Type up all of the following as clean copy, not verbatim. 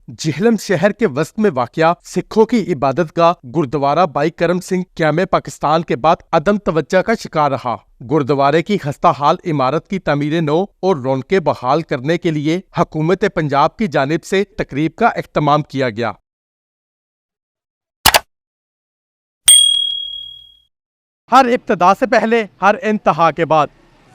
جہلم شہر کے وسط میں واقع سکھوں کی عبادت گاہ گردوارہ بھائی کرم سنگھ قیام پاکستان کے بعد عدم توجہ کا شکار رہا۔ گردوارے کی خستہ حال عمارت کی تعمیر نو اور رونقیں بحال کرنے کے لیے حکومت پنجاب کی جانب سے تقریب کا اہتمام کیا گیا۔ ہر ابتدا سے پہلے ہر انتہا کے بعد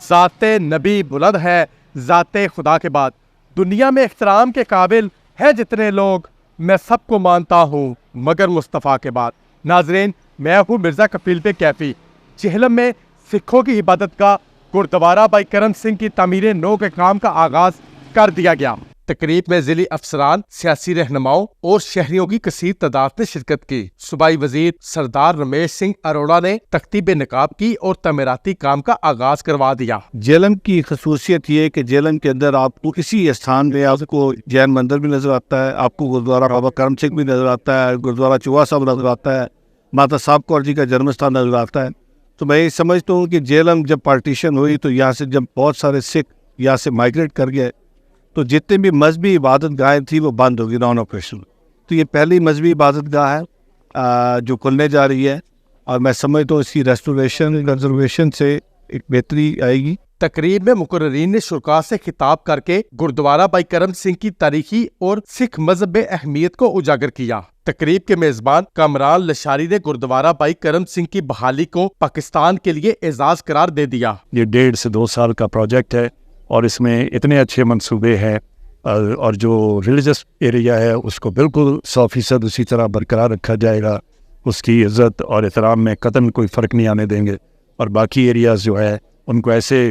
ذات نبی بلند ہے، ذات خدا کے بعد دنیا میں احترام کے قابل ہے جتنے لوگ، میں سب کو مانتا ہوں مگر مصطفیٰ کے بعد۔ ناظرین، میں ہوں مرزا کفیل پہ کیفی۔ جہلم میں سکھوں کی عبادت گاہ گردوارہ بھائی کرم سنگھ کی تعمیر نو کے کام کا آغاز کر دیا گیا۔ تقریب میں ضلعی افسران، سیاسی رہنماؤں اور شہریوں کی کثیر تعداد نے شرکت کی۔ صوبائی وزیر سردار رمیش سنگھ اروڑا نے تختیب نقاب کی اور تعمیراتی کام کا آغاز کروا دیا۔ جہلم کی خصوصیت یہ ہے کہ جہلم کے اندر آپ کو کسی استھان میں آپ کو جین مندر بھی نظر آتا ہے، آپ کو گردوارہ بابا کرم سنگھ بھی نظر آتا ہے، گردوارہ چوہا صاحب نظر آتا ہے، ماتا صاحب کور جی کا جنم استھان نظر آتا ہے۔ تو میں یہ سمجھتا ہوں کہ جہلم جب پارٹیشن ہوئی تو یہاں سے جب بہت سارے سکھ یہاں سے مائگریٹ کر گئے تو جتنے بھی مذہبی عبادت گاہیں تھیں وہ بند ہوگی، نان آپریشنل۔ تو یہ پہلی مذہبی عبادت گاہ ہے جو کھلنے جا رہی ہے، اور میں سمجھتا ہوں اس کی ریسٹوریشن کنزرویشن سے ایک بہتری آئے گی۔ تقریب میں مقررین نے شرکاء سے خطاب کر کے گردوارہ بھائی کرم سنگھ کی تاریخی اور سکھ مذہب اہمیت کو اجاگر کیا۔ تقریب کے میزبان کامران لشاری نے گردوارہ بھائی کرم سنگھ کی بحالی کو پاکستان کے لیے اعزاز قرار دے دیا۔ یہ 1.5 سے 2 سال کا پروجیکٹ ہے اور اس میں اتنے اچھے منصوبے ہیں، اور جو ریلیجس ایریا ہے اس کو بالکل 100% اسی طرح برقرار رکھا جائے گا۔ اس کی عزت اور احترام میں قطعاً کوئی فرق نہیں آنے دیں گے، اور باقی ایریاز جو ہے ان کو ایسے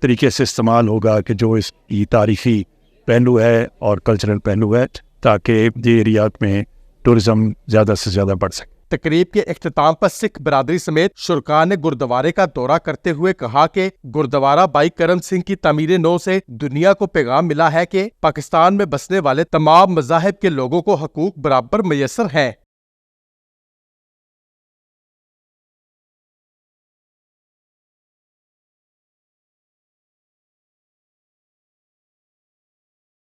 طریقے سے استعمال ہوگا کہ جو اس کی تاریخی پہلو ہے اور کلچرل پہلو ہے، تاکہ یہ ایریات میں ٹورزم زیادہ سے زیادہ بڑھ سکے۔ تقریب کے اختتام پر سکھ برادری سمیت شرکاء نے گردوارے کا دورہ کرتے ہوئے کہا کہ گردوارہ بھائی کرم سنگھ کی تعمیر نو سے دنیا کو پیغام ملا ہے کہ پاکستان میں بسنے والے تمام مذاہب کے لوگوں کو حقوق برابر میسر ہیں۔